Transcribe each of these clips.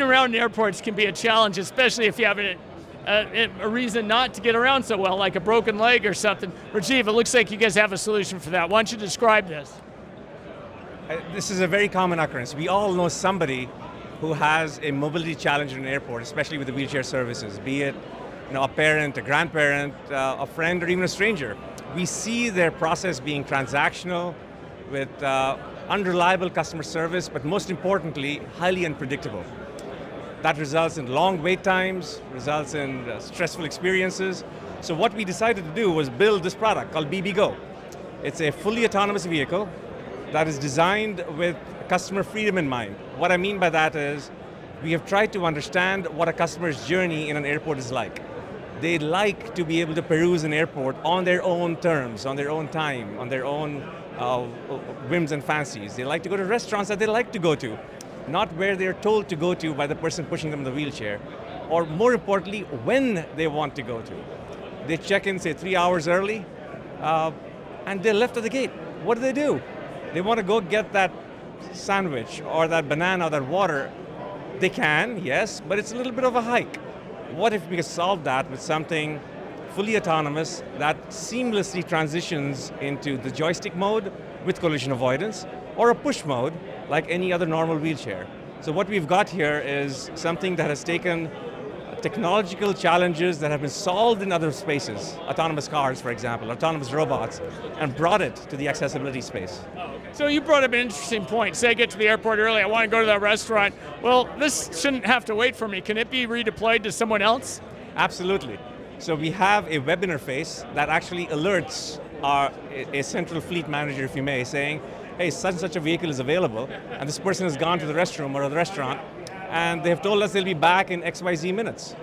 around airports can be a challenge, especially if you have a reason not to get around so well, like a broken leg or something. Rajeev, it looks like you guys have a solution for that. Why don't you describe this? This is a very common occurrence. We all know somebody who has a mobility challenge in an airport, especially with the wheelchair services, be it a parent, a grandparent, a friend, or even a stranger. We see their process being transactional with unreliable customer service, but most importantly, highly unpredictable. That results in long wait times, results in stressful experiences. So what we decided to do was build this product called BB-Go. It's a fully autonomous vehicle that is designed with customer freedom in mind. What I mean by that is, we have tried to understand what a customer's journey in an airport is like. They like to be able to peruse an airport on their own terms, on their own time, on their own whims and fancies. They like to go to restaurants that they like to go to, not where they're told to go to by the person pushing them in the wheelchair, or more importantly, when they want to go to. They check in, say, 3 hours early, and they're left at the gate. What do? They want to go get that sandwich or that banana or that water. They can, yes, but it's a little bit of a hike. What if we could solve that with something fully autonomous that seamlessly transitions into the joystick mode with collision avoidance, or a push mode like any other normal wheelchair? So what we've got here is something that has taken technological challenges that have been solved in other spaces, autonomous cars, for example, autonomous robots, and brought it to the accessibility space. So you brought up an interesting point. Say I get to the airport early, I want to go to that restaurant. Well, this shouldn't have to wait for me. Can it be redeployed to someone else? Absolutely. So we have a web interface that actually alerts a central fleet manager, if you may, saying, hey, such and such a vehicle is available, and this person has gone to the restroom or the restaurant, and they have told us they'll be back in XYZ minutes.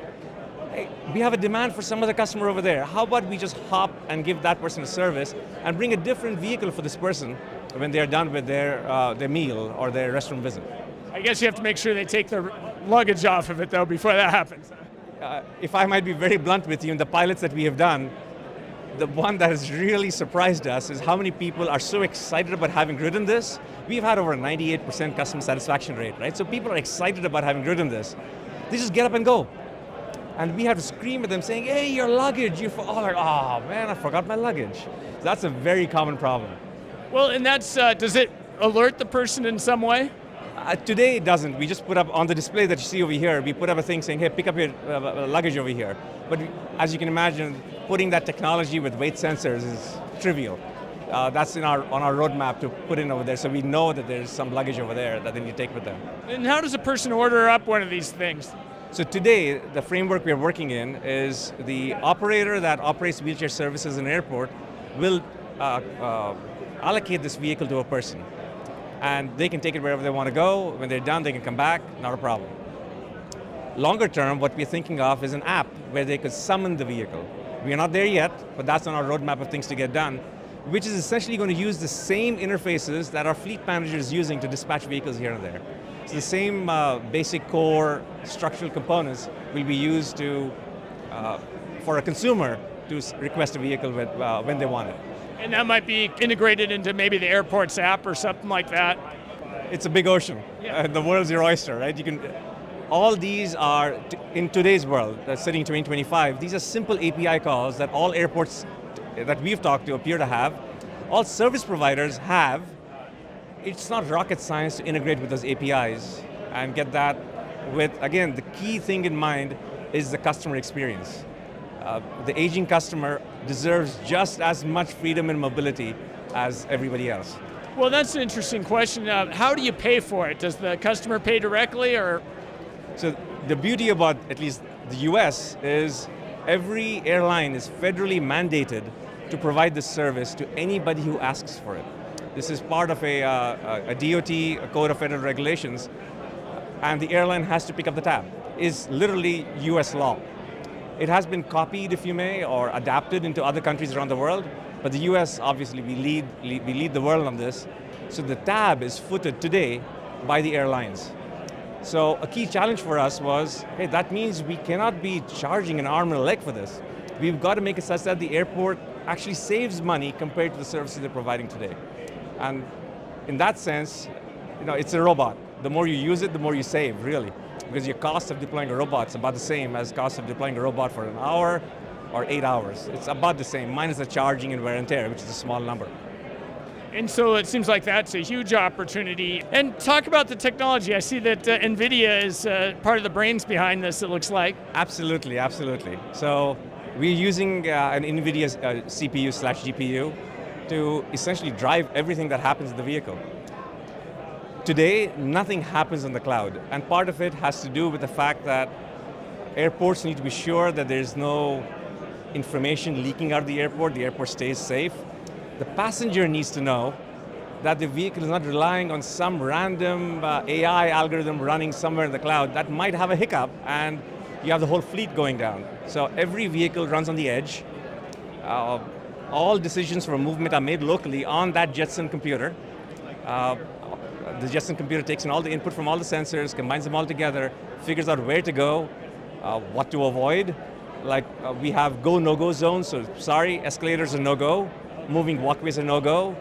Hey, we have a demand for some other customer over there. How about we just hop and give that person a service and bring a different vehicle for this person when they're done with their meal or their restaurant visit? I guess you have to make sure they take their luggage off of it, though, before that happens. If I might be very blunt with you, in the pilots that we have done, the one that has really surprised us is how many people are so excited about having ridden this. We've had over a 98% customer satisfaction rate, right? So people are excited about having ridden this. They just get up and go. And we have to scream at them saying, hey, your luggage, all like, oh man, I forgot my luggage. So that's a very common problem. Well, and that's, does it alert the person in some way? Today it doesn't. We just put up on the display that you see over here, we put up a thing saying, hey, pick up your luggage over here. But as you can imagine, putting that technology with weight sensors is trivial. That's on our roadmap to put in over there, so we know that there's some luggage over there that they need to take with them. And how does a person order up one of these things? So today, the framework we're working in is the operator that operates wheelchair services in an airport will allocate this vehicle to a person. And they can take it wherever they want to go. When they're done, they can come back, not a problem. Longer term, what we're thinking of is an app where they could summon the vehicle. We are not there yet, but that's on our roadmap of things to get done, which is essentially going to use the same interfaces that our fleet manager is using to dispatch vehicles here and there. So the same basic core structural components will be used for a consumer to request a vehicle when they want it. And that might be integrated into maybe the airport's app or something like that. It's a big ocean. Yeah. The world's your oyster, right? All these are, in today's world, sitting 2025, these are simple API calls that all airports that we've talked to appear to have. All service providers have. It's not rocket science to integrate with those APIs and get that with, again, the key thing in mind is the customer experience. The aging customer deserves just as much freedom and mobility as everybody else. Well, that's an interesting question. How do you pay for it? Does the customer pay directly, or? So the beauty about at least the US is every airline is federally mandated to provide this service to anybody who asks for it. This is part of a DOT, a Code of Federal Regulations, and the airline has to pick up the tab. It's literally US law. It has been copied, if you may, or adapted into other countries around the world, but the US, obviously, we lead the world on this. So the tab is footed today by the airlines. So a key challenge for us was, hey, that means we cannot be charging an arm and a leg for this. We've got to make it such that the airport actually saves money compared to the services they're providing today. And in that sense, it's a robot. The more you use it, the more you save, really. because your cost of deploying a robot is about the same as cost of deploying a robot for an hour or 8 hours. It's about the same, minus the charging and wear and tear, which is a small number. And so it seems like that's a huge opportunity. And talk about the technology. I see that NVIDIA is part of the brains behind this, it looks like. Absolutely, absolutely. So we're using an NVIDIA CPU/GPU to essentially drive everything that happens in the vehicle. Today, nothing happens in the cloud, and part of it has to do with the fact that airports need to be sure that there's no information leaking out of the airport stays safe. The passenger needs to know that the vehicle is not relying on some random AI algorithm running somewhere in the cloud that might have a hiccup and you have the whole fleet going down. So every vehicle runs on the edge. All decisions for movement are made locally on that Jetson computer. The Jetson computer takes in all the input from all the sensors, combines them all together, figures out where to go, what to avoid. Like we have go, no-go zones, so sorry, escalators are no-go, moving walkways are no-go.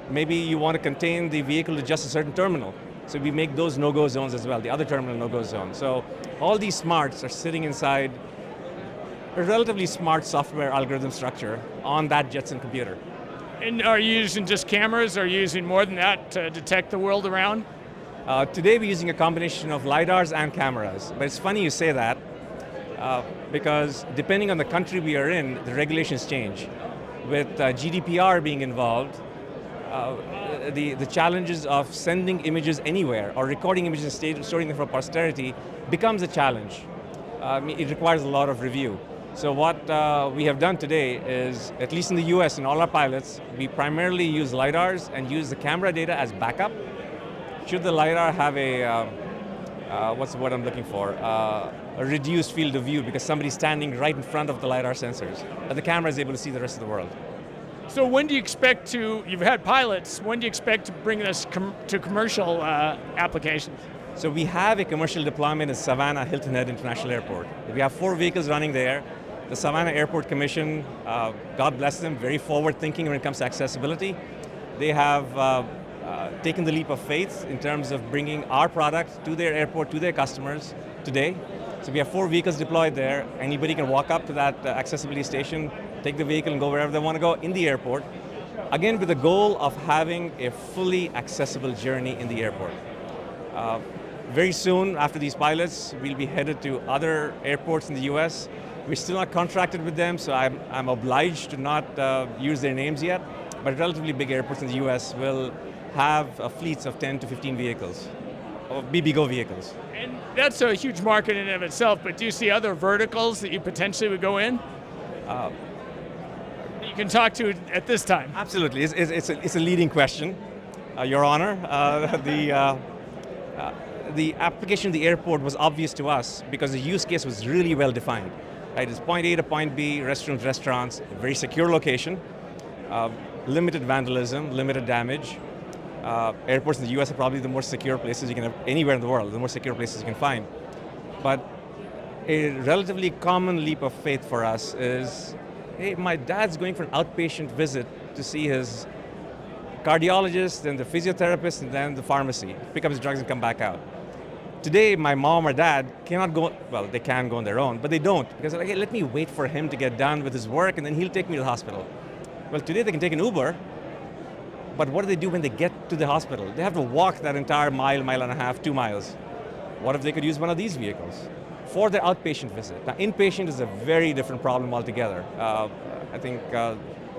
Maybe you want to contain the vehicle to just a certain terminal. So we make those no-go zones as well, the other terminal no-go zone. So all these smarts are sitting inside a relatively smart software algorithm structure on that Jetson computer. And are you using just cameras, or are you using more than that to detect the world around? Today we're using a combination of LiDARs and cameras, but it's funny you say that because depending on the country we are in, the regulations change. With GDPR being involved, the challenges of sending images anywhere or recording images and storing them for posterity becomes a challenge. It requires a lot of review. So what we have done today is, at least in the US, in all our pilots, we primarily use LiDARs and use the camera data as backup. Should the LiDAR have a, what's the word I'm looking for? A reduced field of view because somebody's standing right in front of the LiDAR sensors, but the camera is able to see the rest of the world. So when do you expect to, you've had pilots, when do you expect to bring this to commercial applications? So we have a commercial deployment in Savannah Hilton Head International Airport. We have 4 vehicles running there. The Savannah Airport Commission, God bless them, very forward thinking when it comes to accessibility. They have taken the leap of faith in terms of bringing our product to their airport, to their customers today. So we have 4 vehicles deployed there. Anybody can walk up to that accessibility station, take the vehicle and go wherever they want to go in the airport. Again, with the goal of having a fully accessible journey in the airport. Very soon, after these pilots, we'll be headed to other airports in the US. We're still not contracted with them, so I'm obliged to not use their names yet, but relatively big airports in the US will have fleets of 10 to 15 vehicles, or BBGO vehicles. And that's a huge market in and of itself, but do you see other verticals that you potentially would go in? You can talk to at this time. Absolutely, it's a leading question, Your Honor. The application of the airport was obvious to us because the use case was really well defined. Right? It's point A to point B, restrooms, restaurants, very secure location, limited vandalism, limited damage. Airports in the US are probably the more secure places you can have anywhere in the world, the more secure places you can find. But a relatively common leap of faith for us is, hey, my dad's going for an outpatient visit to see his cardiologist, then the physiotherapist, and then the pharmacy, pick up his drugs and come back out. Today, my mom or dad cannot go, well, they can go on their own, but they don't, because they're like, hey, let me wait for him to get done with his work and then he'll take me to the hospital. Well, today they can take an Uber, but what do they do when they get to the hospital? They have to walk that entire mile, mile and a half, 2 miles. What if they could use one of these vehicles for their outpatient visit? Now, inpatient is a very different problem altogether. I think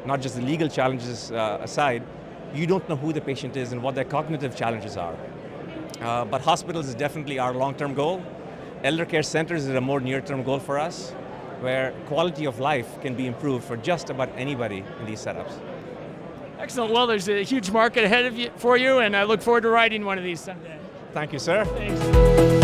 not just the legal challenges aside, you don't know who the patient is and what their cognitive challenges are. But hospitals is definitely our long-term goal. Elder care centers is a more near-term goal for us, where quality of life can be improved for just about anybody in these setups. Excellent. Well, there's a huge market ahead of you for you, and I look forward to riding one of these someday. Thank you, sir. Thanks.